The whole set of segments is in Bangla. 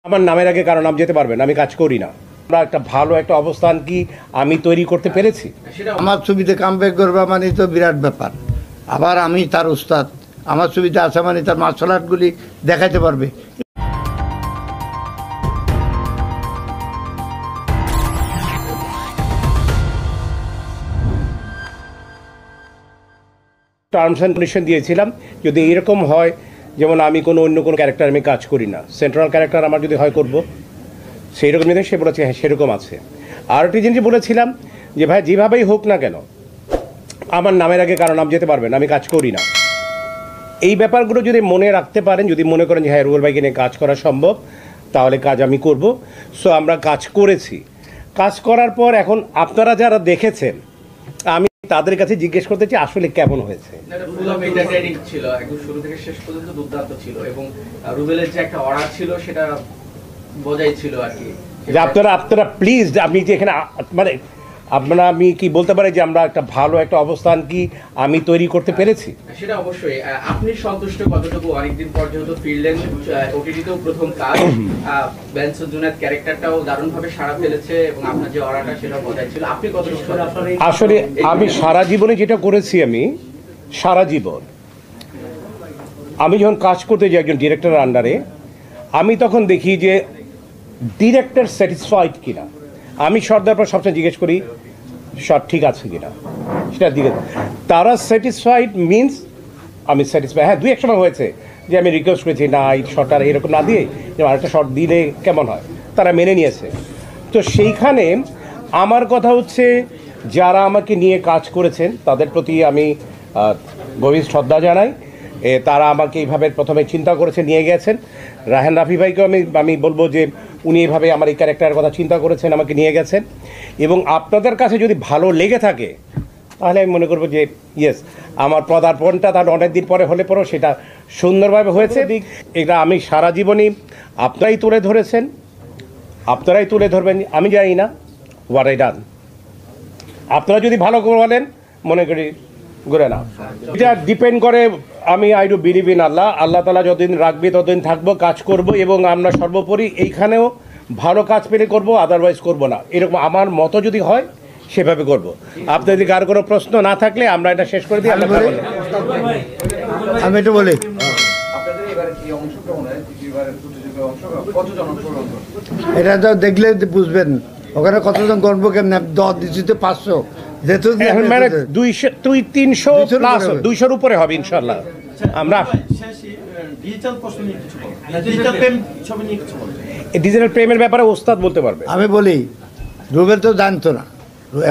আমার নামের আগে কারো নাম যেতে পারবে না, আমি কাজ করি না। আমরা একটা ভালো একটা অবস্থান কি আমি তৈরি করতে পেরেছি। আমার ছবিতে কামব্যাক করবা মানে তো বিরাট ব্যাপার। আবার আমি তার উস্তাদ, আমার ছবিতে আছে মানে তার মার্শাল আর্টগুলি দেখাইতে পারবে। টার্মস অ্যান্ড কন্ডিশন দিয়েছিলাম, যদি এরকম হয় যেমন আমি অন্য কোনো ক্যারেক্টার আমি কাজ করি না, সেন্ট্রাল ক্যারেক্টার আমার যদি হয় করব, সেই রকম জিনিস সে বলেছে হ্যাঁ সেরকম আছে। আর একটি জিনিস বলেছিলাম যে ভাই যেভাবেই হোক না কেন আমার নামের আগে কারো নাম যেতে পারবে না, আমি কাজ করি না। এই ব্যাপারগুলো যদি মনে রাখতে পারেন, যদি মনে করেন যে হ্যাঁ রুবেল ভাইকে নিয়ে কাজ করা সম্ভব, তাহলে কাজ আমি করব। সো আমরা কাজ করেছি, কাজ করার পর এখন আপনারা যারা দেখেছেন আমি তাদের কাছে জিজ্ঞেস করতে চাই আসলে কেমন হয়েছে। ছিল একদম শুরু থেকে শেষ পর্যন্ত দুর্দান্ত ছিল এবং রুবেলের যে একটা অর্ডার ছিল সেটা বজায় ছিল আর কি। যে আপনারা প্লিজ আপনি যে এখানে মানে আপনারা আমি কি বলতে পারি যে আমরা একটা ভালো একটা অবস্থান কি আমি তৈরি করতে পেরেছি। সেটা অবশ্যই। আপনি সন্তুষ্ট কতটুকু? অনেকদিন পর যেহেতু ফিরলেন, ওটিটিতেও প্রথম কাজ, বেনসন জুনায়েদ ক্যারেক্টারটাও দারুণভাবে সাড়া ফেলেছে এবং আপনার যে অর্ডারটা সেটা বজায় ছিল, আপনি কতটুকু? আসলে আমি সারা জীবনে যেটা করেছি, আমি সারা জীবন আমি যখন কাজ করতে যাই একজন ডিরেক্টরের আন্ডারে, আমি তখন দেখি যে ডিরেক্টর স্যাটিসফাইড কিনা। আমি শর্টদের পর সবসময় জিজ্ঞেস করি শর্ট ঠিক আছে কিনা, সেটা দিকে তারা স্যাটিসফাইড মিনস আমি স্যাটিসফাই। হ্যাঁ দুই এক সময় হয়েছে যে আমি রিকোয়েস্ট করেছি না এই শর্টটা এরকম না দিয়ে যে আরেকটা শর্ট দিলে কেমন হয়, তারা মেনে নিয়েছে। তো সেইখানে আমার কথা হচ্ছে যারা আমাকে নিয়ে কাজ করেছেন তাদের প্রতি আমি গভীর শ্রদ্ধা জানাই। তারা আমাকে এইভাবে প্রথমে চিন্তা করেছে নিয়ে গেছেন। রায়হান রাফি ভাইকেও আমি বলবো যে উনি এইভাবে আমার এই ক্যারেক্টারের কথা চিন্তা করেছেন, আমাকে নিয়ে গেছেন। এবং আপনাদের কাছে যদি ভালো লেগে থাকে তাহলে আমি মনে করবো যে ইয়েস আমার পদার্পণটা তার অনেক দিন পরে হলে পরেও সেটা সুন্দরভাবে হয়েছে। এটা আমি সারা জীবনই আপনারাই তুলে ধরেছেন, আপনারাই তুলে ধরবেন, আমি জানি না হোয়াট আই ডান। আপনারা যদি ভালো করে বলেন মনে করি ঘুরে না, এটা ডিপেন্ড করে। আমি আই ডু বিলিভ ইন আল্লাহ, আল্লাহ তালা যতদিন রাখবে ততদিন থাকবো, কাজ করব এবং আমরা সর্বোপরি এইখানেও ভালো কাজ পেলে করব, আদারওয়াইজ করব না। এরকম আমার মতো যদি হয় সেভাবে করব। আপনাদের যদি আর কোনো প্রশ্ন না থাকলে আমরা এটা শেষ করে দিই। আমি একটু বলি, এটা তো দেখলে বুঝবেন ওখানে কতজন গণবো কেমন। 10 দিচ্ছি 500, যেহেতু মানে 200 উপরে হবে ইনশাল্লাহ। আমরা ডিজিটাল প্রেমের ব্যাপারে ওস্তাদ বলতে পারবে। আমি বলি রুবেল তো জানতো না,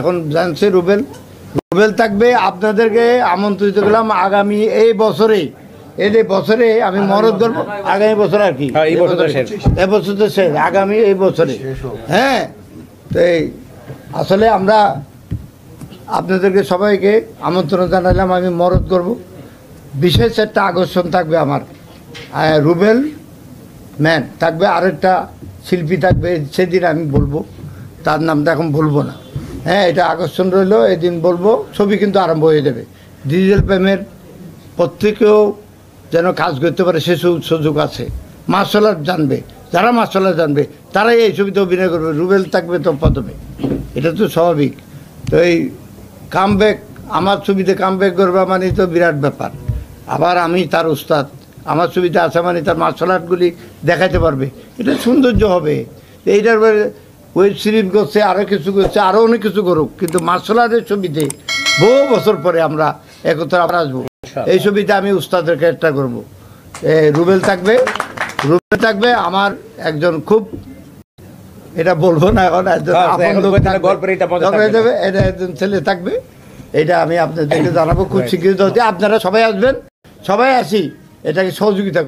এখন জানছে রুবেল থাকবে। আপনাদেরকে আমন্ত্রিত করলাম আগামী এই বছরে আমি মরদ করবো। আগামী বছর আর কি, এই বছর তো শেষ, আগামী এই বছরে। হ্যাঁ তো আসলে আমরা আপনাদেরকে সবাইকে আমন্ত্রণ জানালাম, আমি মরদ করব। বিশেষ একটা আকর্ষণ থাকবে আমার, রুবেল ম্যান থাকবে, আরেকটা শিল্পী থাকবে, সেদিন আমি বলবো, তার নামটা এখন বলবো না। হ্যাঁ এটা আকর্ষণ রইল, এদিন বলবো। ছবি কিন্তু আরম্ভ হয়ে যাবে। ডিজিটাল প্রেমের প্রত্যেকেও যেন কাজ করতে পারে সে সুযোগ আছে। মার্শাল আর্ট জানবে, যারা মার্শাল আর্ট জানবে তারাই এই ছবিতে অভিনয় করবে। রুবেল থাকবে তো প্রথমে, এটা তো স্বাভাবিক। তো এই কামব্যাক, আমার ছবিতে কামব্যাক করবা মানে তো বিরাট ব্যাপার। আবার আমি তার উস্তাদ, আমার ছবিতে আছে মানে তার মার্শাল আর্টগুলি দেখাইতে পারবে, এটা সৌন্দর্য হবে। এইটার ওয়েব সিরিজ করছে, আরও কিছু করছে, আরও অনেক কিছু করুক, কিন্তু মার্শাল আর্টের ছবিতে বহু বছর পরে আমরা একত্র আসবো। এই ছবিতে আমি উস্তাদের ক্যারেক্টার করবো। রুবেল থাকবে আমার একজন খুব, এটা বলবো না এখন, এটা একজন ছেলে থাকবে। এটা আমি আপনাদেরকে জানাবো খুব শীঘ্রই। আপনারা সবাই আসবেন, সবাই আসি, এটাকে সহযোগিতা